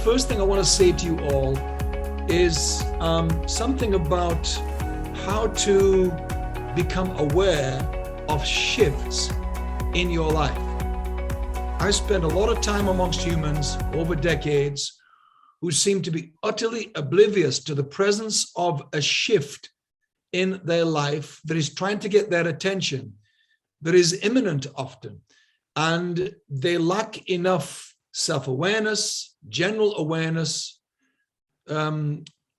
first thing I want to say to you all is something about how to become aware of shifts in your life. I spent a lot of time amongst humans over decades who seem to be utterly oblivious to the presence of a shift in their life that is trying to get their attention, that is imminent often, and they lack enough self-awareness, general awareness,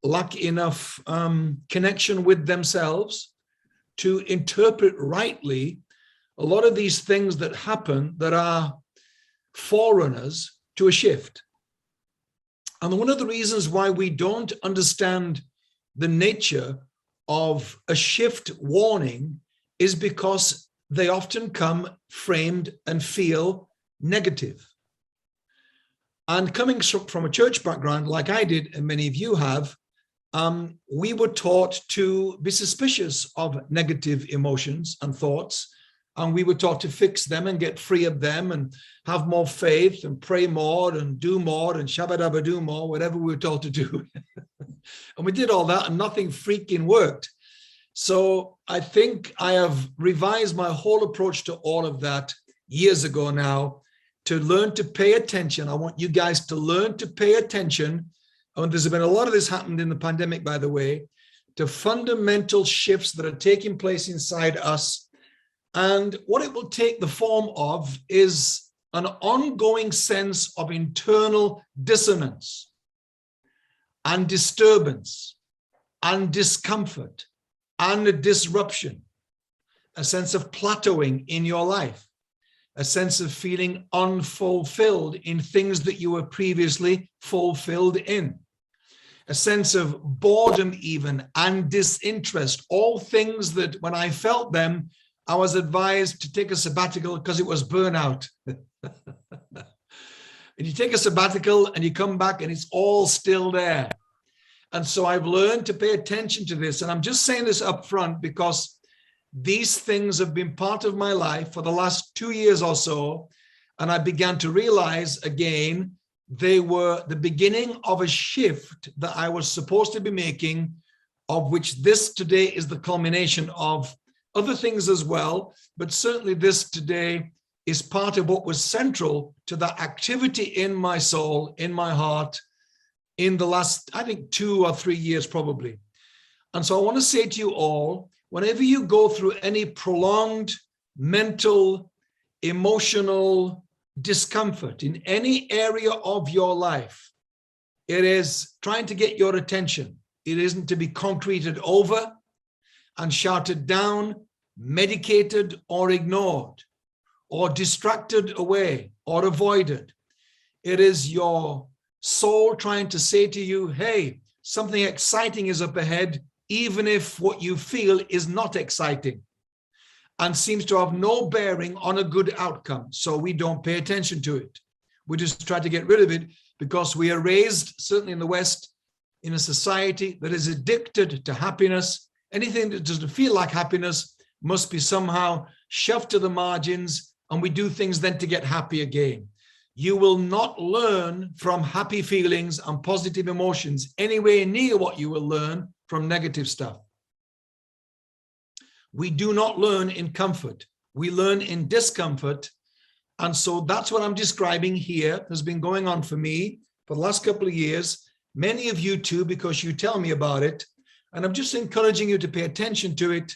lack enough connection with themselves to interpret rightly a lot of these things that happen that are forerunners to a shift. And one of the reasons why we don't understand the nature of a shift warning is because they often come framed and feel negative. And coming from a church background, like I did, and many of you have, we were taught to be suspicious of negative emotions and thoughts. And we were taught to fix them and get free of them and have more faith and pray more and do more and shabba do more, whatever we were told to do. And we did all that and nothing freaking worked. So I think I have revised my whole approach to all of that years ago now to learn to pay attention. I want you guys to learn to pay attention. And there's been a lot of this happened in the pandemic, by the way, to fundamental shifts that are taking place inside us. And what it will take the form of is an ongoing sense of internal dissonance and disturbance and discomfort and a disruption, a sense of plateauing in your life, a sense of feeling unfulfilled in things that you were previously fulfilled in, a sense of boredom even and disinterest, all things that when I felt them, I was advised to take a sabbatical because it was burnout. And you take a sabbatical and you come back and it's all still there. And so I've learned to pay attention to this. And I'm just saying this up front because these things have been part of my life for the last 2 years or so. And I began to realize again, they were the beginning of a shift that I was supposed to be making, of which this today is the culmination of other things as well, but certainly this today is part of what was central to that activity in my soul, in my heart, in the last, I think, 2 or 3 years probably. And so I want to say to you all, whenever you go through any prolonged mental, emotional discomfort in any area of your life, it is trying to get your attention. It isn't to be concreted over and shouted down, medicated or ignored, or distracted away or avoided. It is your soul trying to say to you, hey, something exciting is up ahead, even if what you feel is not exciting and seems to have no bearing on a good outcome. So we don't pay attention to it. We just try to get rid of it because we are raised, certainly in the West, in a society that is addicted to happiness. Anything that doesn't feel like happiness must be somehow shoved to the margins, and we do things then to get happy again. You will not learn from happy feelings and positive emotions anywhere near what you will learn from negative stuff. We do not learn in comfort. We learn in discomfort. And so that's what I'm describing here. Has been going on for me for the last couple of years. Many of you too, because you tell me about it. And I'm just encouraging you to pay attention to it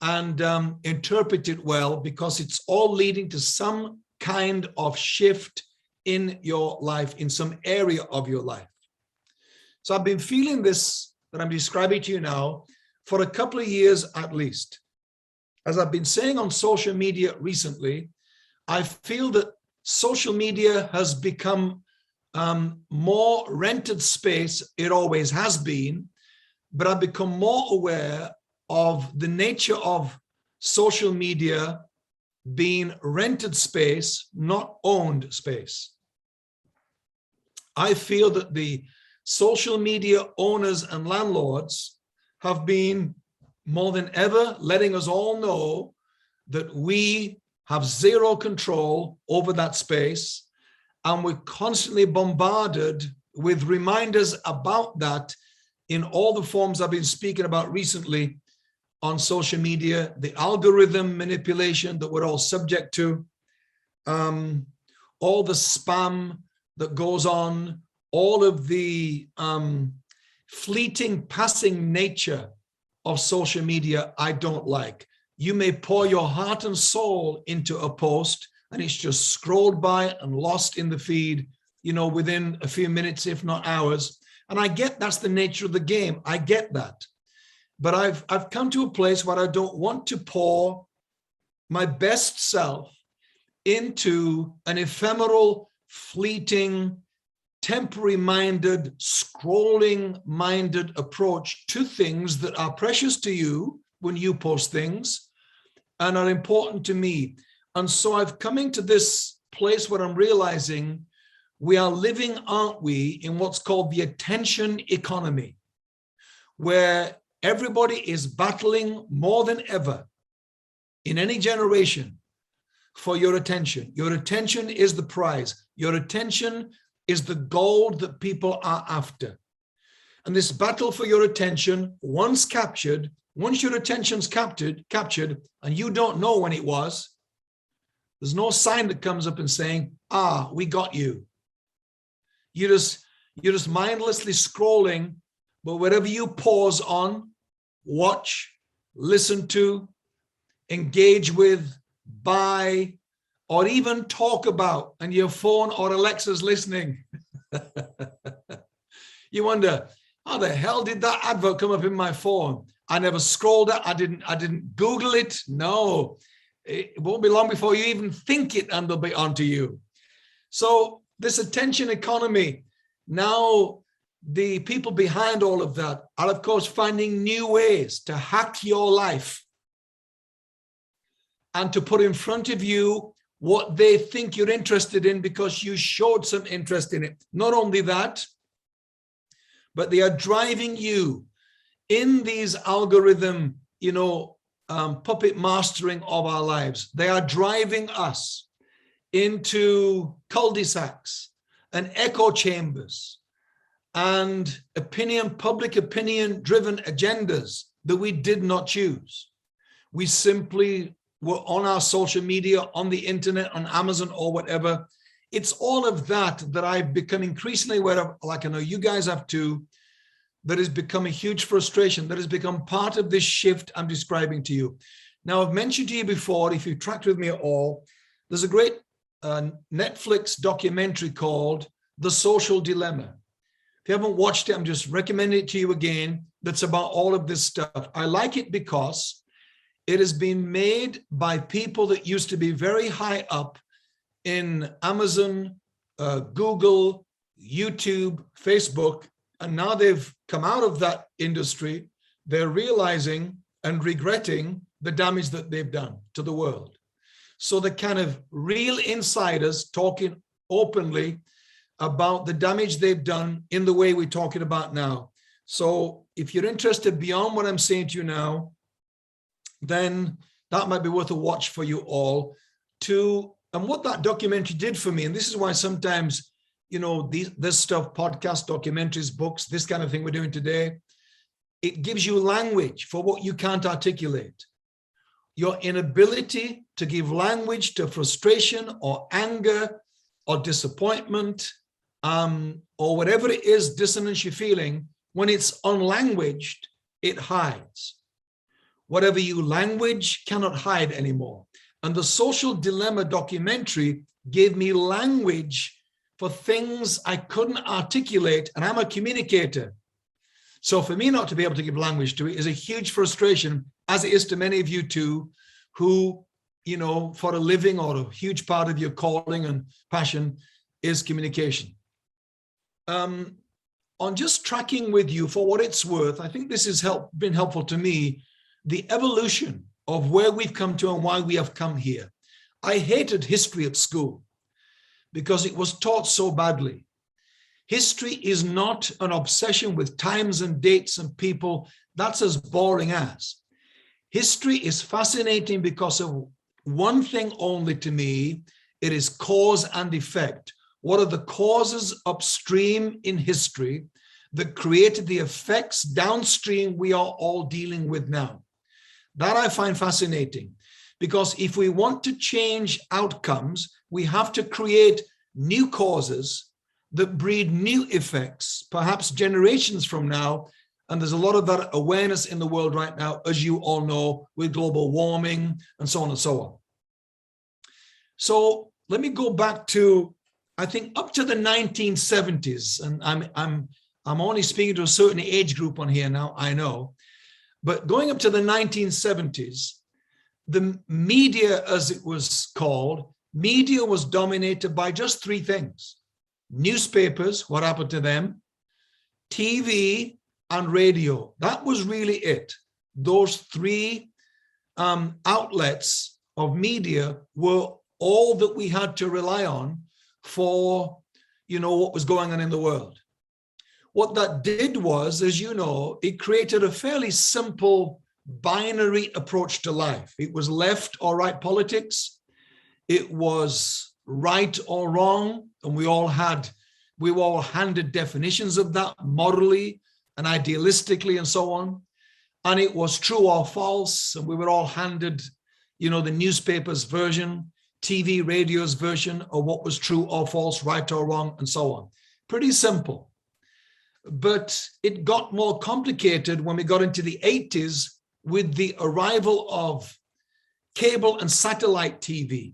and interpret it well, because it's all leading to some kind of shift in your life, in some area of your life. So I've been feeling this that I'm describing to you now for a couple of years at least. As I've been saying on social media recently, I feel that social media has become more rented space. It always has been, but I've become more aware of the nature of social media being rented space, not owned space. I feel that the social media owners and landlords have been more than ever letting us all know that we have zero control over that space, and we're constantly bombarded with reminders about that in all the forms I've been speaking about recently on social media, the algorithm manipulation that we're all subject to, all the spam that goes on, all of the fleeting, passing nature of social media, I don't like. You may pour your heart and soul into a post and it's just scrolled by and lost in the feed, within a few minutes, if not hours. And I get that's the nature of the game. I get that. But I've come to a place where I don't want to pour my best self into an ephemeral, fleeting, temporary-minded, scrolling-minded approach to things that are precious to you when you post things and are important to me. And so I've come into this place where I'm realizing we are living, aren't we, in what's called the attention economy, where everybody is battling more than ever in any generation for your attention. Your attention is the prize. Your attention is the gold that people are after. And this battle for your attention, once your attention's captured, and you don't know when it was, there's no sign that comes up and saying, we got you. You're just mindlessly scrolling, but whatever you pause on, watch, listen to, engage with, buy, or even talk about, and your phone or Alexa's listening. You wonder, how the hell did that advert come up in my phone? I never scrolled it. I didn't Google it. No, it won't be long before you even think it and they'll be onto you. So this attention economy, now the people behind all of that are, of course, finding new ways to hack your life and to put in front of you what they think you're interested in because you showed some interest in it. Not only that, but they are driving you in these algorithm, puppet mastering of our lives. They are driving us into cul-de-sacs and echo chambers and public opinion driven agendas that we did not choose. We simply were on our social media, on the internet, on Amazon or whatever. It's all of that I've become increasingly aware of, like I know you guys have too, that has become a huge frustration, that has become part of this shift I'm describing to you. Now, I've mentioned to you before, if you've tracked with me at all, there's a great Netflix documentary called The Social Dilemma. If you haven't watched it, I'm just recommending it to you again. That's about all of this stuff. I like it because it has been made by people that used to be very high up in Amazon, Google, YouTube, Facebook, and now they've come out of that industry. They're realizing and regretting the damage that they've done to the world. So the kind of real insiders talking openly about the damage they've done in the way we're talking about now. So if you're interested beyond what I'm saying to you now, then that might be worth a watch for you all. And what that documentary did for me, and this is why sometimes, this stuff, podcasts, documentaries, books, this kind of thing we're doing today, it gives you language for what you can't articulate. Your inability to give language to frustration or anger or disappointment or whatever it is, dissonance you're feeling, when it's unlanguaged, it hides. Whatever you language cannot hide anymore. And the Social Dilemma documentary gave me language for things I couldn't articulate, and I'm a communicator. So for me not to be able to give language to it is a huge frustration, as it is to many of you too, who, for a living or a huge part of your calling and passion is communication. On just tracking with you for what it's worth, I think this has been helpful to me, the evolution of where we've come to and why we have come here. I hated history at school because it was taught so badly. History is not an obsession with times and dates and people. That's as boring as. History is fascinating because of one thing only to me. It is cause and effect. What are the causes upstream in history that created the effects downstream we are all dealing with now? That I find fascinating, because if we want to change outcomes, we have to create new causes that breed new effects, perhaps generations from now. And there's a lot of that awareness in the world right now, as you all know, with global warming and so on and so on. So let me go back to, I think, up to the 1970s, and I'm only speaking to a certain age group on here now, I know, but going up to the 1970s, the media, as it was called, media was dominated by just three things: newspapers, what happened to them, TV, and radio. That was really it. Those three outlets of media were all that we had to rely on for, what was going on in the world. What that did was, as you know, it created a fairly simple binary approach to life. It was left or right politics. It was right or wrong. And we were all handed definitions of that morally and idealistically and so on. And it was true or false. And we were all handed, the newspaper's version, TV, radio's version of what was true or false, right or wrong, and so on. Pretty simple. But it got more complicated when we got into the 80s with the arrival of cable and satellite TV.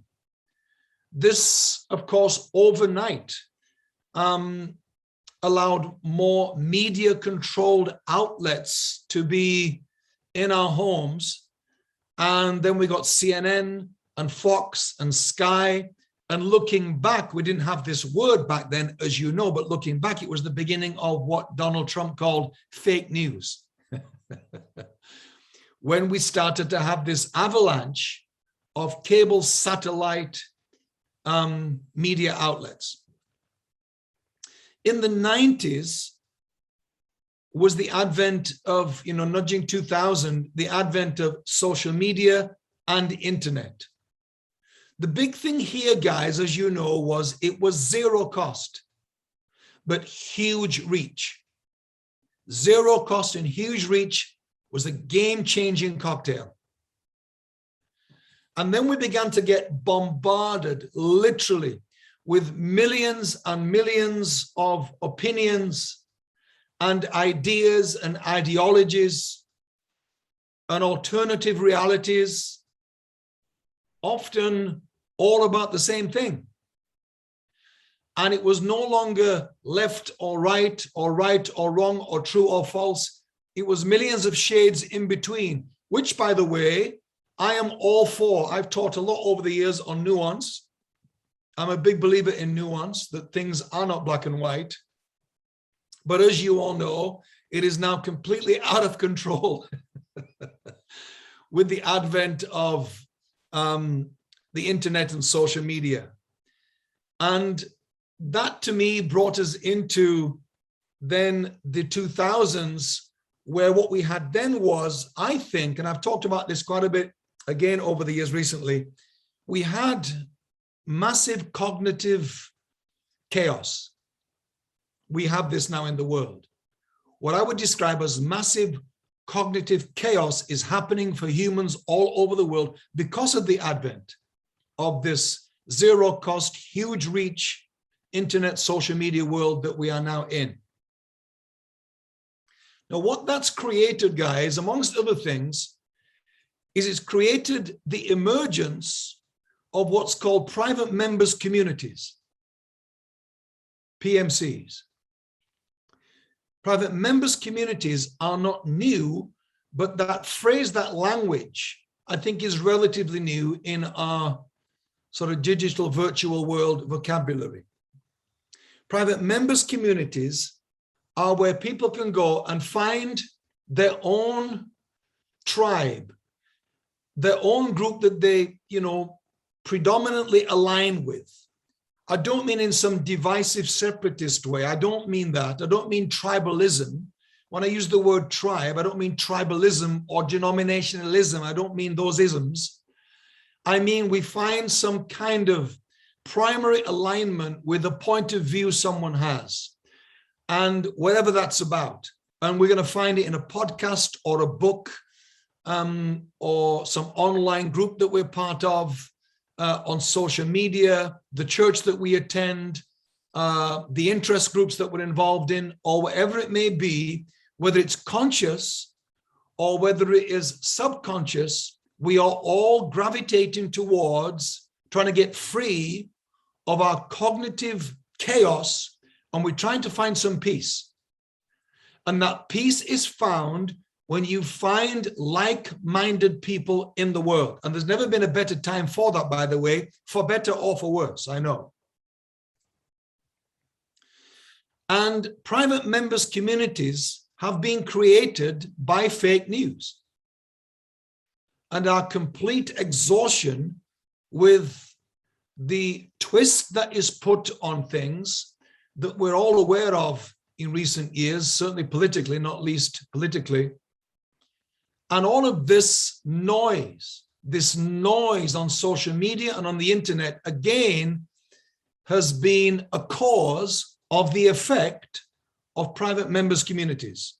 This, of course, overnight allowed more media-controlled outlets to be in our homes. And then we got CNN and Fox and Sky. And looking back, we didn't have this word back then, as you know, but looking back, it was the beginning of what Donald Trump called fake news. When we started to have this avalanche of cable satellite media outlets. In the 90s was the advent of, nudging 2000, the advent of social media and internet. The big thing here, guys, as you know, was it was zero cost, but huge reach. Zero cost and huge reach was a game-changing cocktail. And then we began to get bombarded, literally, with millions and millions of opinions and ideas and ideologies and alternative realities, often all about the same thing. And it was no longer left or right or wrong or true or false. It was millions of shades in between, which, by the way, I am all for. I've taught a lot over the years on nuance. I'm a big believer in nuance, that things are not black and white. But as you all know, it is now completely out of control with the advent of the internet and social media. And that, to me, brought us into then the 2000s, where what we had then was, I think, and I've talked about this quite a bit again over the years recently, we had massive cognitive chaos. We have this now in the world. What I would describe as massive cognitive chaos is happening for humans all over the world because of the advent of this zero cost, huge reach, internet, social media world that we are now in. Now, what that's created, guys, amongst other things, is it's created the emergence of what's called private members communities, PMCs. Private members communities are not new, but that phrase, that language, I think is relatively new in our sort of digital virtual world vocabulary. Private members communities are where people can go and find their own tribe, their own group that they, predominantly align with. I don't mean in some divisive separatist way. I don't mean that. I don't mean tribalism. When I use the word tribe, I don't mean tribalism or denominationalism. I don't mean those isms. I mean, we find some kind of primary alignment with the point of view someone has, and whatever that's about. And we're going to find it in a podcast or a book, or some online group that we're part of, on social media, the church that we attend, the interest groups that we're involved in, or whatever it may be, whether it's conscious or whether it is subconscious, we are all gravitating towards trying to get free of our cognitive chaos, and we're trying to find some peace. And that peace is found when you find like-minded people in the world. And there's never been a better time for that, by the way, for better or for worse, I know. And private members' communities have been created by fake news. And our complete exhaustion with the twist that is put on things that we're all aware of in recent years, certainly politically, not least politically. And all of this noise on social media and on the internet, again, has been a cause of the effect of private members' communities.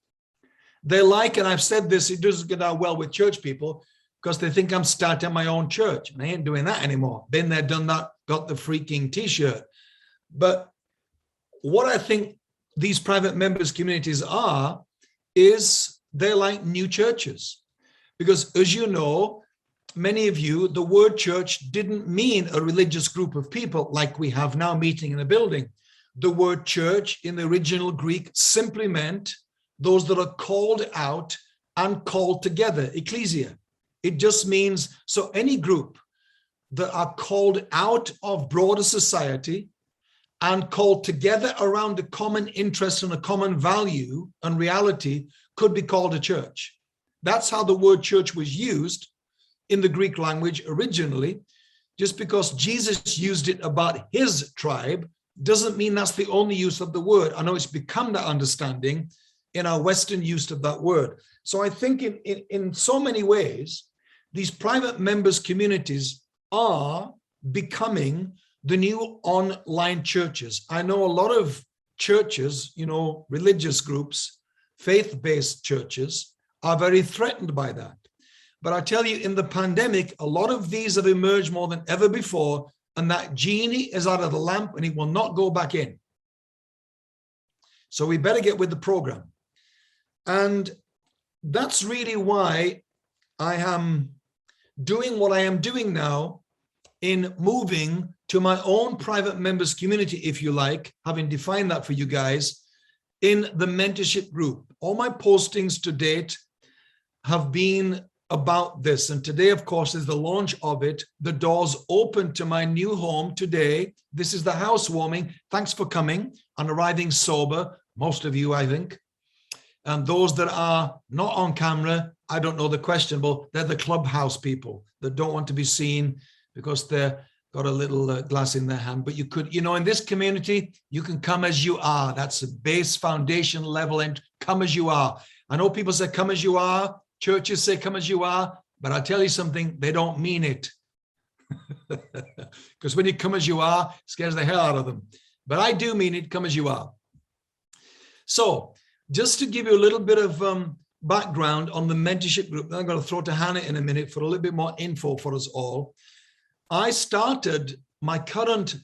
They like, and I've said this, it doesn't get out well with church people because they think I'm starting my own church. And I ain't doing that anymore. Been there, done that, got the freaking t-shirt. But what I think these private members' communities are is they're like new churches. Because as you know, many of you, the word church didn't mean a religious group of people like we have now meeting in a building. The word church in the original Greek simply meant those that are called out and called together, ecclesia. It just means, so any group that are called out of broader society and called together around a common interest and a common value and reality could be called a church. That's how the word church was used in the Greek language originally. Just because Jesus used it about his tribe doesn't mean that's the only use of the word. I know it's become that understanding in our Western use of that word. So I think in so many ways, these private members communities are becoming the new online churches. I know a lot of churches, you know, religious groups, faith-based churches are very threatened by that. But I tell you, in the pandemic, a lot of these have emerged more than ever before, and that genie is out of the lamp and it will not go back in. So we better get with the program. And that's really why I am doing what I am doing now in moving to my own private members community, if you like, having defined that for you guys, in the mentorship group. All my postings to date have been about this. And today, of course, is the launch of it. The doors open to my new home today. This is the housewarming. Thanks for coming and arriving sober, most of you, I think. And those that are not on camera, I don't know the question, but they're the clubhouse people that don't want to be seen because they've got a little glass in their hand. But you could, you know, in this community, you can come as you are. That's a base foundation level, and come as you are. I know people say come as you are. Churches say come as you are, but I'll tell you something, they don't mean it. Because when you come as you are, it scares the hell out of them. But I do mean it, come as you are. So just to give you a little bit of background on the mentorship group, then I'm going to throw to Hannah in a minute for a little bit more info for us all. I started my current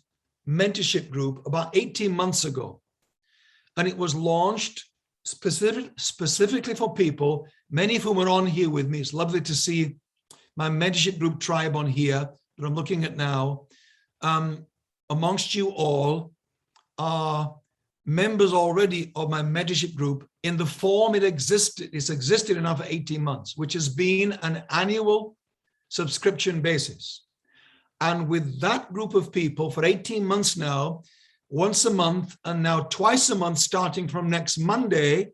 mentorship group about 18 months ago, and it was launched specifically for people, many of whom are on here with me. It's lovely to see my mentorship group tribe on here that I'm looking at now. Amongst you all are members already of my mentorship group in the form it's existed now for 18 months, which has been an annual subscription basis. And with that group of people for 18 months now, once a month, and now twice a month, starting from next Monday,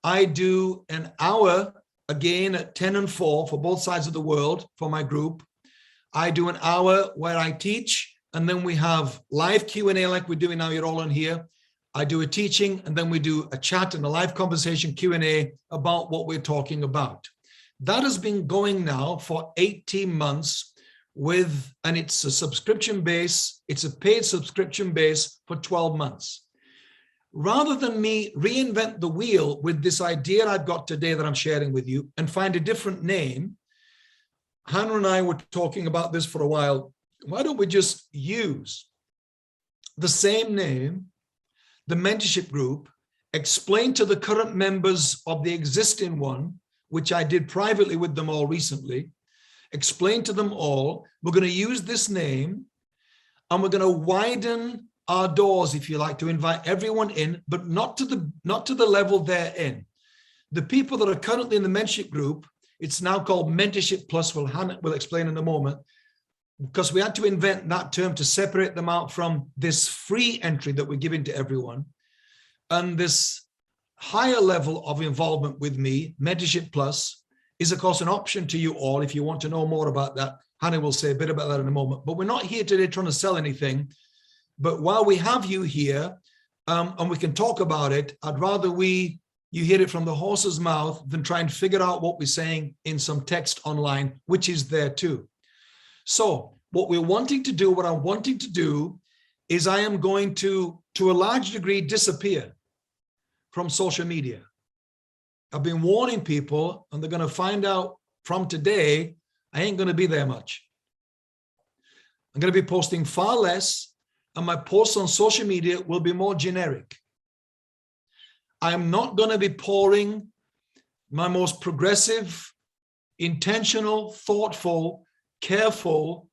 I do an hour again at 10 and 4 for both sides of the world for my group. I do an hour where I teach, and then we have live Q&A like we're doing now, you're all on here. I do a teaching, and then we do a chat and a live conversation Q&A about what we're talking about. That has been going now for 18 months and it's a subscription base, it's a paid subscription base for 12 months. Rather than me reinvent the wheel with this idea I've got today that I'm sharing with you and find a different name, Hannah and I were talking about this for a while. Why don't we just use the same name, the mentorship group, explain to the current members of the existing one, which I did privately with them all recently, explain to them all, we're going to use this name and we're going to widen our doors, if you like, to invite everyone in, but not to the level they're in. The people that are currently in the mentorship group, it's now called Mentorship Plus. We'll explain in a moment, because we had to invent that term to separate them out from this free entry that we're giving to everyone. And this higher level of involvement with me, Mentorship Plus, is of course an option to you all if you want to know more about that. Hannah will say a bit about that in a moment, but we're not here today trying to sell anything. But while we have you here and we can talk about it, I'd rather you hear it from the horse's mouth than try and figure out what we're saying in some text online, which is there too. So what I'm wanting to do is I am going to a large degree, disappear from social media. I've been warning people, and they're going to find out from today, I ain't going to be there much. I'm going to be posting far less, and my posts on social media will be more generic. I'm not going to be pouring my most progressive, intentional, thoughtful, careful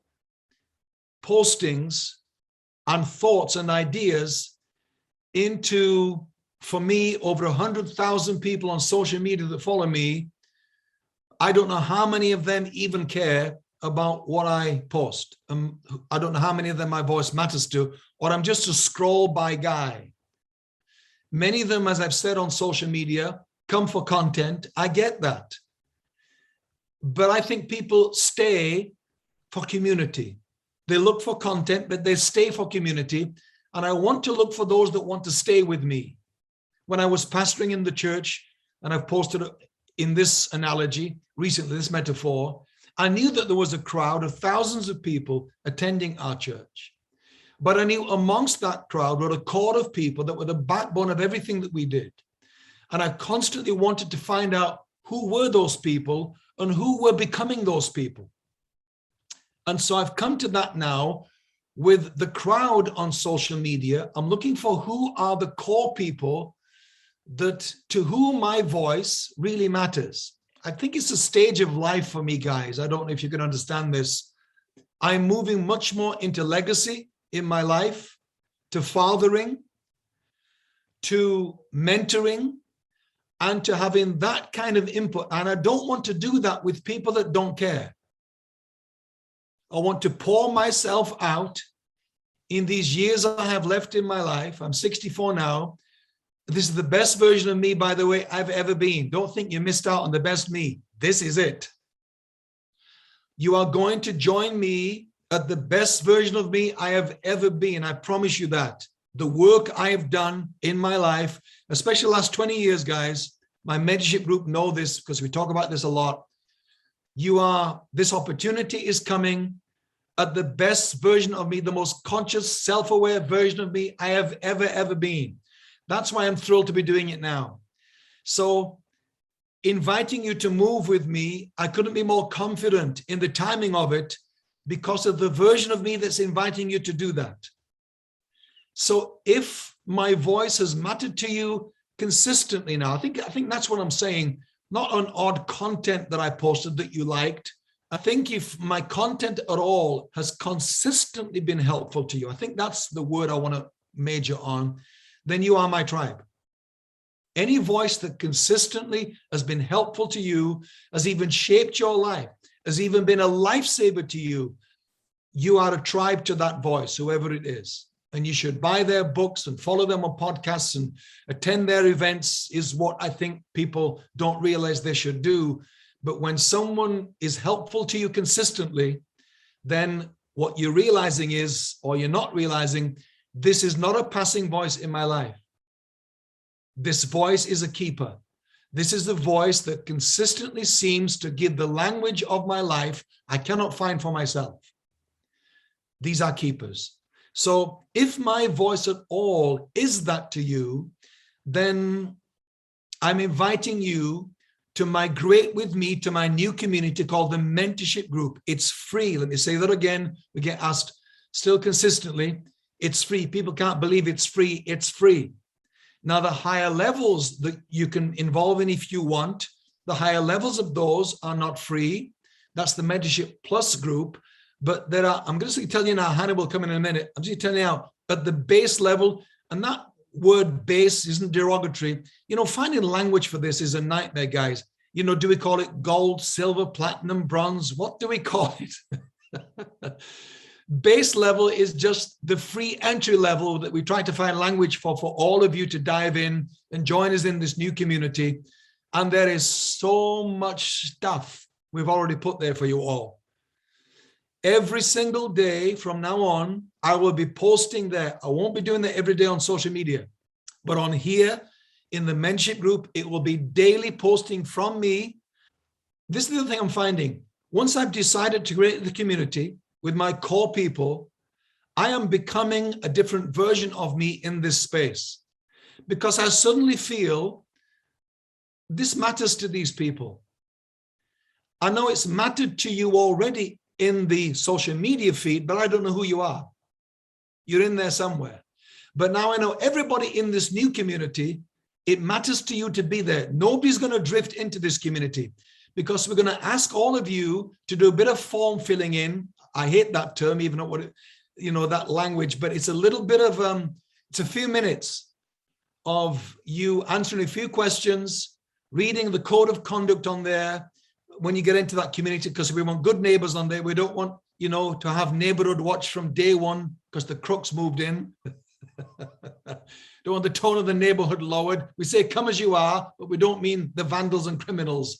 postings and thoughts and ideas into, for me, over 100,000 people on social media that follow me. I don't know how many of them even care about what I post. I don't know how many of them my voice matters to, or I'm just a scroll by guy. Many of them, as I've said on social media, come for content. I get that. But I think people stay for community. They look for content, but they stay for community. And I want to look for those that want to stay with me. When I was pastoring in the church, and I've posted in this analogy recently, this metaphor, I knew that there was a crowd of thousands of people attending our church. But I knew amongst that crowd were a core of people that were the backbone of everything that we did. And I constantly wanted to find out who were those people and who were becoming those people. And so I've come to that now with the crowd on social media. I'm looking for who are the core people that to whom my voice really matters. I think it's a stage of life for me, guys. I don't know if you can understand this. I'm moving much more into legacy in my life, to fathering, to mentoring, and to having that kind of input. And I don't want to do that with people that don't care. I want to pour myself out in these years I have left in my life. I'm 64 now. This is the best version of me, by the way, I've ever been. Don't think you missed out on the best me. This is it. You are going to join me at the best version of me I have ever been. I promise you that. The work I have done in my life, especially the last 20 years, guys, my mentorship group know this because we talk about this a lot. This opportunity is coming at the best version of me, the most conscious, self-aware version of me I have ever been. That's why I'm thrilled to be doing it now. So inviting you to move with me, I couldn't be more confident in the timing of it because of the version of me that's inviting you to do that. So if my voice has mattered to you consistently now, I think that's what I'm saying, not on odd content that I posted that you liked. I think if my content at all has consistently been helpful to you, I think that's the word I want to major on, then you are my tribe. Any voice that consistently has been helpful to you, has even shaped your life, has even been a lifesaver to you, you are a tribe to that voice, whoever it is. And you should buy their books and follow them on podcasts and attend their events is what I think people don't realize they should do. But when someone is helpful to you consistently, then what you're realizing is, or you're not realizing, this is not a passing voice in my life. This voice is a keeper. This is the voice that consistently seems to give the language of my life I cannot find for myself. These are keepers. So if my voice at all is that to you, then I'm inviting you to migrate with me to my new community called the Mentorship Group. It's free. Let me say that again. We get asked still consistently. It's free. People can't believe it's free. It's free. Now, the higher levels that you can involve in if you want, the higher levels of those are not free. That's the Mentorship Plus group. But there are, I'm going to tell you now, Hannah will come in a minute. I'm just telling you now, at the base level, and that word base isn't derogatory. You know, finding language for this is a nightmare, guys. You know, do we call it gold, silver, platinum, bronze? What do we call it? Base level is just the free entry level that we try to find language for all of you to dive in and join us in this new community. And there is so much stuff we've already put there for you all. Every single day from now on, I will be posting there. I won't be doing that every day on social media, but on here in the Mentorship Group, it will be daily posting from me. This is the thing I'm finding. Once I've decided to create the community with my core people, I am becoming a different version of me in this space because I suddenly feel this matters to these people. I know it's mattered to you already in the social media feed, but I don't know who you are. You're in there somewhere. But now I know everybody in this new community, it matters to you to be there. Nobody's going to drift into this community because we're going to ask all of you to do a bit of form filling in. I hate that term, even though what it, you know, that language, but it's a little bit of, it's a few minutes of you answering a few questions, reading the code of conduct on there when you get into that community, because we want good neighbors on there. We don't want, you know, to have neighborhood watch from day one because the crooks moved in. Don't want the tone of the neighborhood lowered. We say come as you are, but we don't mean the vandals and criminals.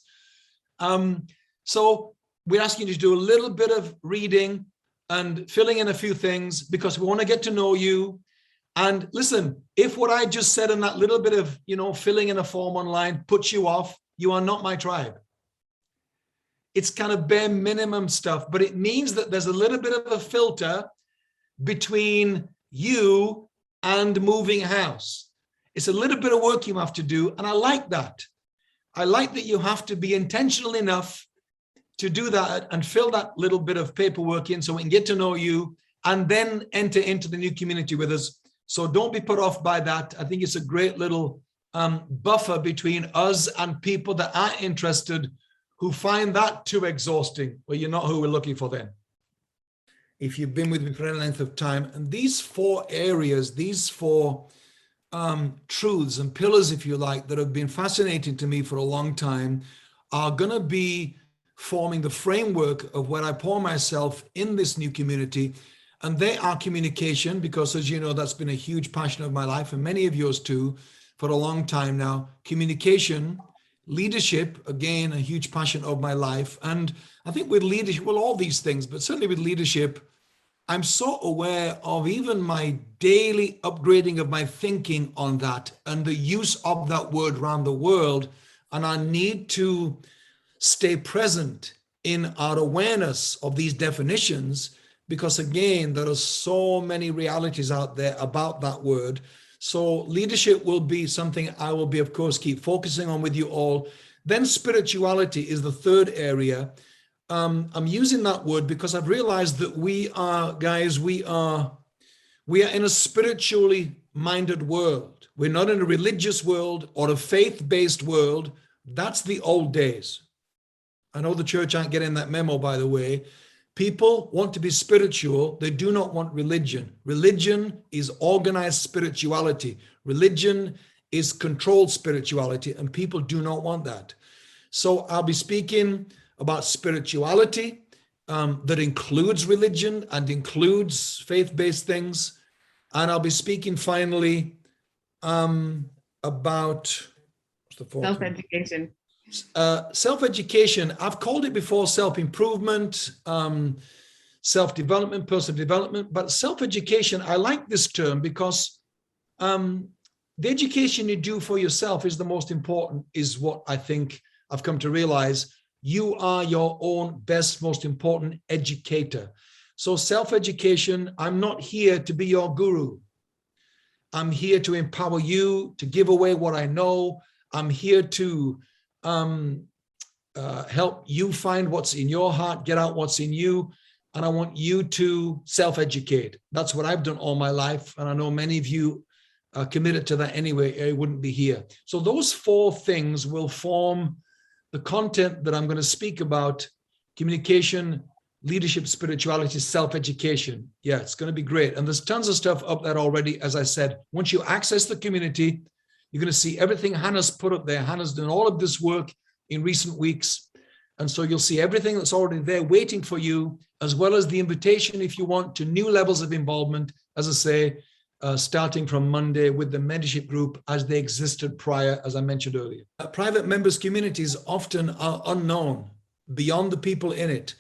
So we're asking you to do a little bit of reading and filling in a few things because we want to get to know you. And listen, if what I just said in that little bit of, you know, filling in a form online puts you off, you are not my tribe. It's kind of bare minimum stuff, but it means that there's a little bit of a filter between you and moving house. It's a little bit of work you have to do. And I like that. I like that you have to be intentional enough to do that and fill that little bit of paperwork in so we can get to know you and then enter into the new community with us. So don't be put off by that. I think it's a great little buffer between us and people that are interested who find that too exhausting. Well, you're not who we're looking for then. If you've been with me for any length of time, and these four areas, these four truths and pillars, if you like, that have been fascinating to me for a long time are going to be forming the framework of where I pour myself in this new community. And they are communication, because as you know, that's been a huge passion of my life and many of yours too, for a long time now. Communication, leadership, again, a huge passion of my life. And I think with leadership, well, all these things, but certainly with leadership, I'm so aware of even my daily upgrading of my thinking on that and the use of that word around the world. And I need to stay present in our awareness of these definitions, because again, there are so many realities out there about that word. So leadership will be something I will be, of course, keep focusing on with you all. Then spirituality is the third area. I'm using that word because I've realized that we are, guys, we are in a spiritually minded world. We're not in a religious world or a faith-based world. That's the old days. I know the church aren't getting that memo, by the way. People want to be spiritual. They do not want religion. Religion is organized spirituality. Religion is controlled spirituality, and people do not want that. So I'll be speaking about spirituality that includes religion and includes faith-based things. And I'll be speaking finally about self-education. Self-education. I've called it before self-improvement, self-development, personal development, but self-education, I like this term because the education you do for yourself is the most important, is what I think I've come to realize. You are your own best, most important educator. So self-education, I'm not here to be your guru. I'm here to empower you, to give away what I know. I'm here to help you find what's in your heart, get out what's in you. And I want you to self-educate. That's what I've done all my life. And I know many of you are committed to that anyway, I wouldn't be here. So those 4 things will form the content that I'm going to speak about: communication, leadership, spirituality, self-education. Yeah, it's going to be great. And there's tons of stuff up there already. As I said, once you access the community, you're going to see everything Hannah's put up there. Hannah's done all of this work in recent weeks. And so you'll see everything that's already there waiting for you, as well as the invitation, if you want, to new levels of involvement, as I say, starting from Monday with the mentorship group as they existed prior, as I mentioned earlier. Private members communities often are unknown beyond the people in it.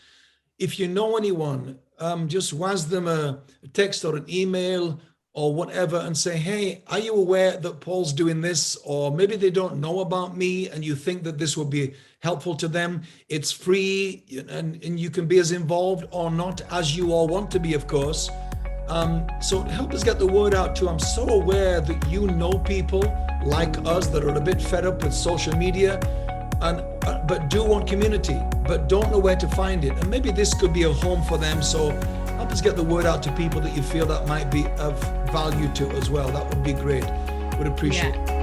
If you know anyone, just whiz them a text or an email or whatever and say, hey, are you aware that Paul's doing this? Or maybe they don't know about me and you think that this will be helpful to them. It's free, and you can be as involved or not as you all want to be, of course. So help us get the word out too. I'm so aware that you know people like us that are a bit fed up with social media, but do want community, but don't know where to find it. And maybe this could be a home for them. So help us get the word out to people that you feel that might be of value to as well. That would be great. Would appreciate it.